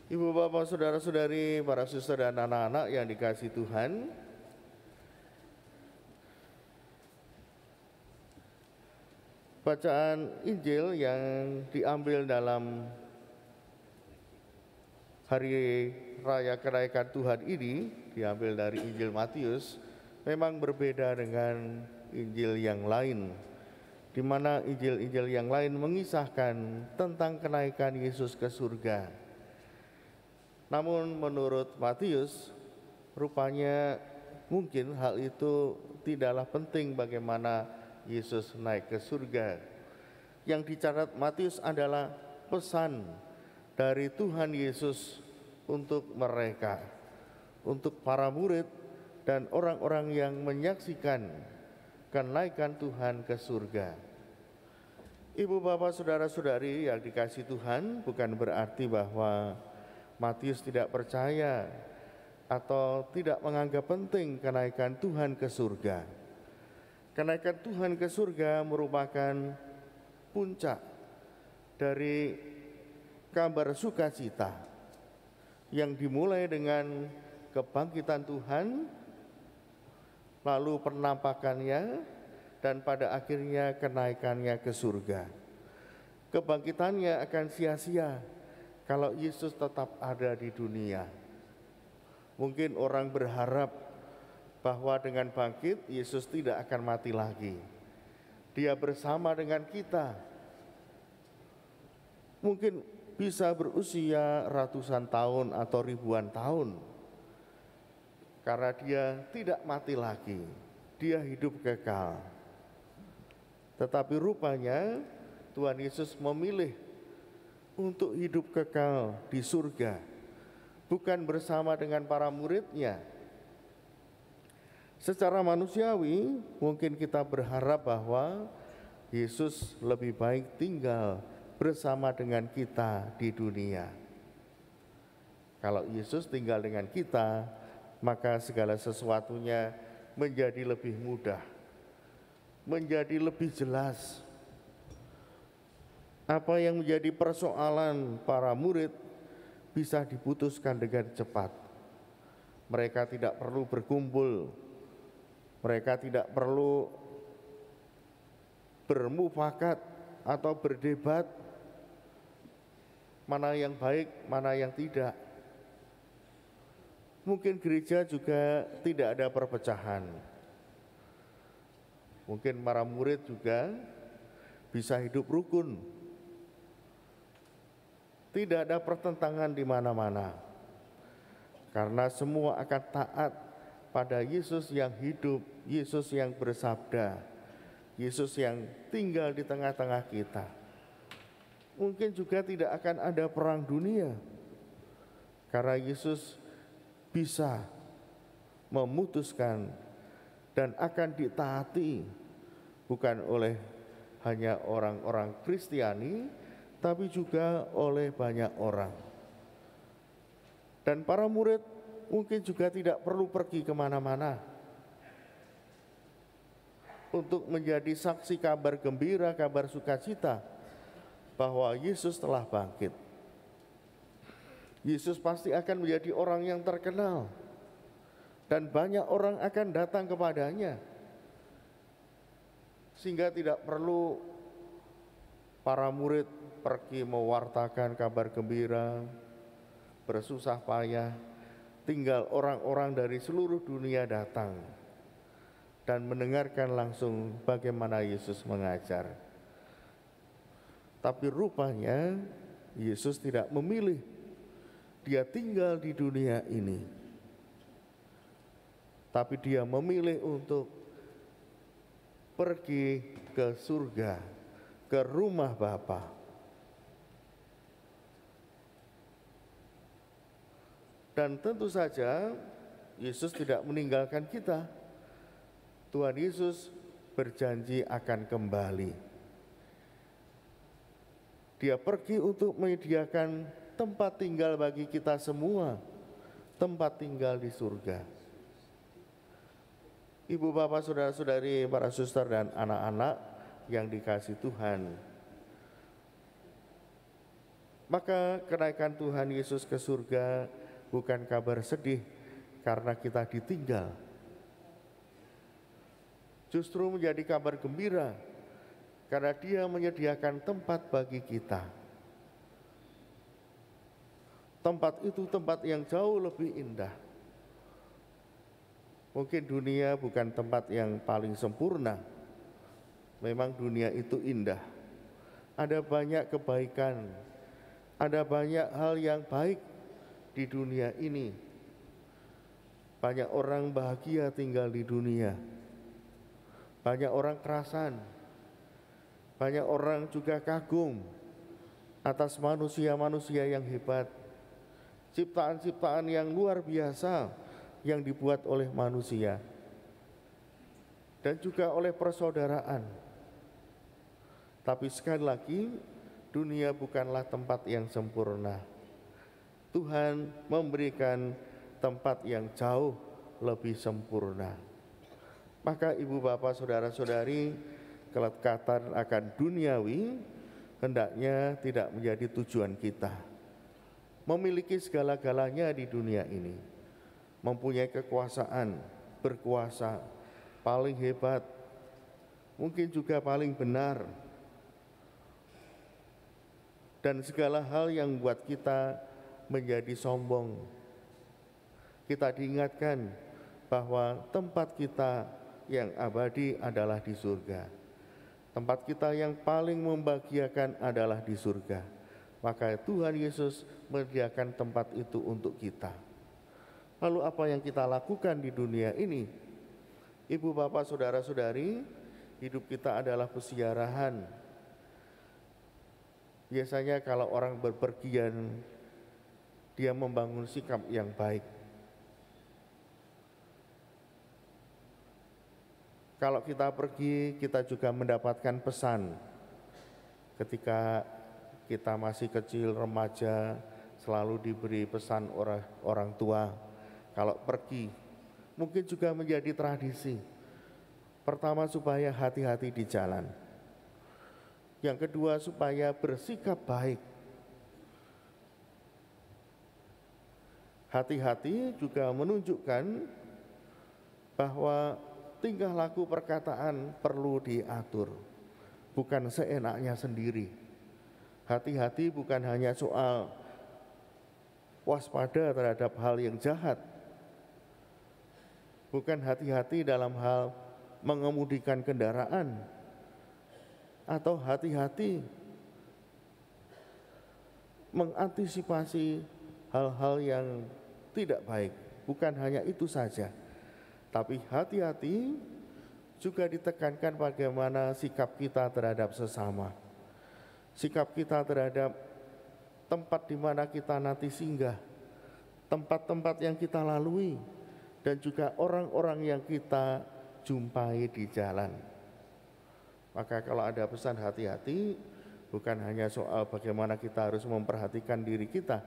Ibu, bapak, saudara-saudari, para suster dan anak-anak yang dikasihi Tuhan, bacaan Injil yang diambil dalam Hari Raya Kenaikan Tuhan ini, diambil dari Injil Matius, memang berbeda dengan Injil yang lain, di mana Injil-Injil yang lain mengisahkan tentang kenaikan Yesus ke surga. Namun menurut Matius, rupanya mungkin hal itu tidaklah penting bagaimana Yesus naik ke surga. Yang dicatat Matius adalah pesan dari Tuhan Yesus untuk mereka, untuk para murid dan orang-orang yang menyaksikan kenaikan Tuhan ke surga. Ibu, bapak, saudara-saudari yang dikasihi Tuhan, bukan berarti bahwa Matius tidak percaya atau tidak menganggap penting kenaikan Tuhan ke surga. Kenaikan Tuhan ke surga merupakan puncak dari kabar sukacita yang dimulai dengan kebangkitan Tuhan, lalu penampakannya, dan pada akhirnya kenaikannya ke surga. Kebangkitannya akan sia-sia kalau Yesus tetap ada di dunia. Mungkin orang berharap bahwa dengan bangkit Yesus tidak akan mati lagi. Dia bersama dengan kita. Mungkin bisa berusia ratusan tahun atau ribuan tahun. Karena dia tidak mati lagi. Dia hidup kekal. Tetapi rupanya Tuhan Yesus memilih untuk hidup kekal di surga, bukan bersama dengan para muridnya. Secara manusiawi, mungkin kita berharap bahwa Yesus lebih baik tinggal bersama dengan kita di dunia. Kalau Yesus tinggal dengan kita, maka segala sesuatunya menjadi lebih mudah, menjadi lebih jelas. Apa yang menjadi persoalan para murid bisa diputuskan dengan cepat. Mereka tidak perlu berkumpul, mereka tidak perlu bermufakat atau berdebat mana yang baik, mana yang tidak. Mungkin gereja juga tidak ada perpecahan. Mungkin para murid juga bisa hidup rukun. Tidak ada pertentangan di mana-mana. Karena semua akan taat pada Yesus yang hidup, Yesus yang bersabda, Yesus yang tinggal di tengah-tengah kita. Mungkin juga tidak akan ada perang dunia, karena Yesus bisa memutuskan dan akan ditaati bukan oleh hanya orang-orang Kristiani, tapi juga oleh banyak orang. Dan para murid mungkin juga tidak perlu pergi kemana-mana untuk menjadi saksi kabar gembira, kabar sukacita bahwa Yesus telah bangkit. Yesus pasti akan menjadi orang yang terkenal dan banyak orang akan datang kepadanya, sehingga tidak perlu para murid pergi mewartakan kabar gembira, bersusah payah. Tinggal orang-orang dari seluruh dunia datang dan mendengarkan langsung bagaimana Yesus mengajar. Tapi rupanya Yesus tidak memilih. Dia tinggal di dunia ini, tapi dia memilih untuk pergi ke surga, ke rumah Bapa. Dan tentu saja Yesus tidak meninggalkan kita. Tuhan Yesus berjanji akan kembali. Dia pergi untuk menyediakan tempat tinggal bagi kita semua, tempat tinggal di surga. Ibu, bapak, saudara-saudari, para suster dan anak-anak yang dikasihi Tuhan, Maka kenaikan Tuhan Yesus ke surga bukan kabar sedih karena kita ditinggal. Justru menjadi kabar gembira karena Dia menyediakan tempat bagi kita. Tempat itu tempat yang jauh lebih indah. Mungkin dunia bukan tempat yang paling sempurna. Memang dunia itu indah. Ada banyak kebaikan, ada banyak hal yang baik di dunia ini. Banyak orang bahagia tinggal di dunia. Banyak orang kerasan. Banyak orang juga kagum atas manusia-manusia yang hebat. Ciptaan-ciptaan yang luar biasa yang dibuat oleh manusia. Dan juga oleh persaudaraan. Tapi sekali lagi, dunia bukanlah tempat yang sempurna. Tuhan memberikan tempat yang jauh lebih sempurna. Maka ibu bapak saudara-saudari, kelekatan akan duniawi hendaknya tidak menjadi tujuan kita. Memiliki segala-galanya di dunia ini, mempunyai kekuasaan, berkuasa, paling hebat, mungkin juga paling benar, dan segala hal yang membuat kita menjadi sombong. Kita diingatkan bahwa tempat kita yang abadi adalah di surga. Tempat kita yang paling membahagiakan adalah di surga. Maka Tuhan Yesus menyediakan tempat itu untuk kita. Lalu apa yang kita lakukan di dunia ini? Ibu bapak saudara-saudari, hidup kita adalah pesiarahan. Biasanya kalau orang berpergian, dia membangun sikap yang baik. Kalau kita pergi, kita juga mendapatkan pesan. Ketika kita masih kecil, remaja, selalu diberi pesan orang tua. Kalau pergi, mungkin juga menjadi tradisi. Pertama, supaya hati-hati di jalan. Yang kedua, supaya bersikap baik. Hati-hati juga menunjukkan bahwa tingkah laku perkataan perlu diatur, bukan seenaknya sendiri. Hati-hati bukan hanya soal waspada terhadap hal yang jahat, bukan hati-hati dalam hal mengemudikan kendaraan, atau hati-hati mengantisipasi hal-hal yang tidak baik. Bukan hanya itu saja, tapi hati-hati juga ditekankan bagaimana sikap kita terhadap sesama, sikap kita terhadap tempat di mana kita nanti singgah, tempat-tempat yang kita lalui, dan juga orang-orang yang kita jumpai di jalan. Maka kalau ada pesan hati-hati, bukan hanya soal bagaimana kita harus memperhatikan diri kita,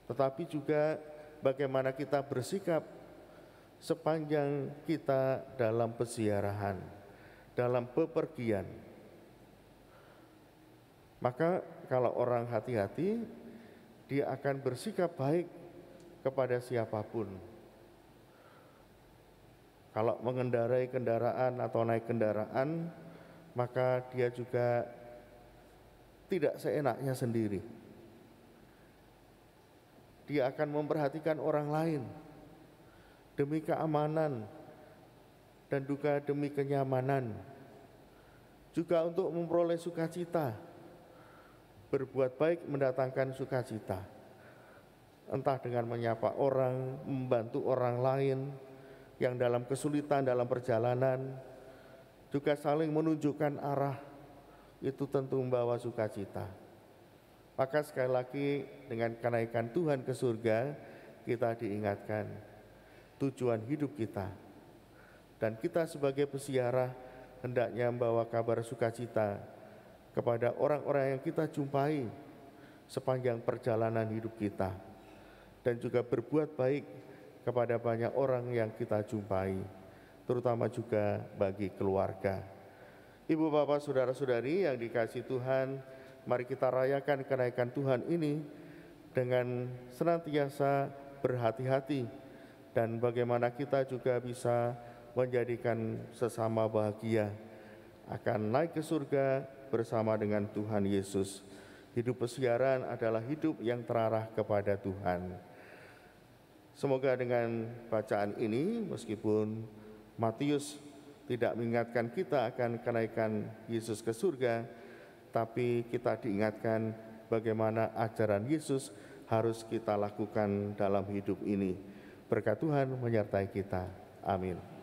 tetapi juga bagaimana kita bersikap sepanjang kita dalam peziarahan, dalam bepergian. Maka kalau orang hati-hati, dia akan bersikap baik kepada siapapun. Kalau mengendarai kendaraan atau naik kendaraan, maka dia juga tidak seenaknya sendiri. Dia akan memperhatikan orang lain demi keamanan dan juga demi kenyamanan, juga untuk memperoleh sukacita. Berbuat baik mendatangkan sukacita, entah dengan menyapa orang, membantu orang lain yang dalam kesulitan dalam perjalanan, juga saling menunjukkan arah, itu tentu membawa sukacita. Maka sekali lagi, dengan kenaikan Tuhan ke surga, kita diingatkan tujuan hidup kita, dan kita sebagai peziarah hendaknya membawa kabar sukacita kepada orang-orang yang kita jumpai sepanjang perjalanan hidup kita, dan juga berbuat baik kepada banyak orang yang kita jumpai, terutama juga bagi keluarga. Ibu, Bapak, Saudara-saudari yang dikasihi Tuhan, mari kita rayakan kenaikan Tuhan ini dengan senantiasa berhati-hati dan bagaimana kita juga bisa menjadikan sesama bahagia akan naik ke surga bersama dengan Tuhan Yesus. Hidup pesiaran adalah hidup yang terarah kepada Tuhan. Semoga dengan bacaan ini, meskipun Matius tidak mengingatkan kita akan kenaikan Yesus ke surga, tapi kita diingatkan bagaimana ajaran Yesus harus kita lakukan dalam hidup ini. Berkat Tuhan menyertai kita. Amin.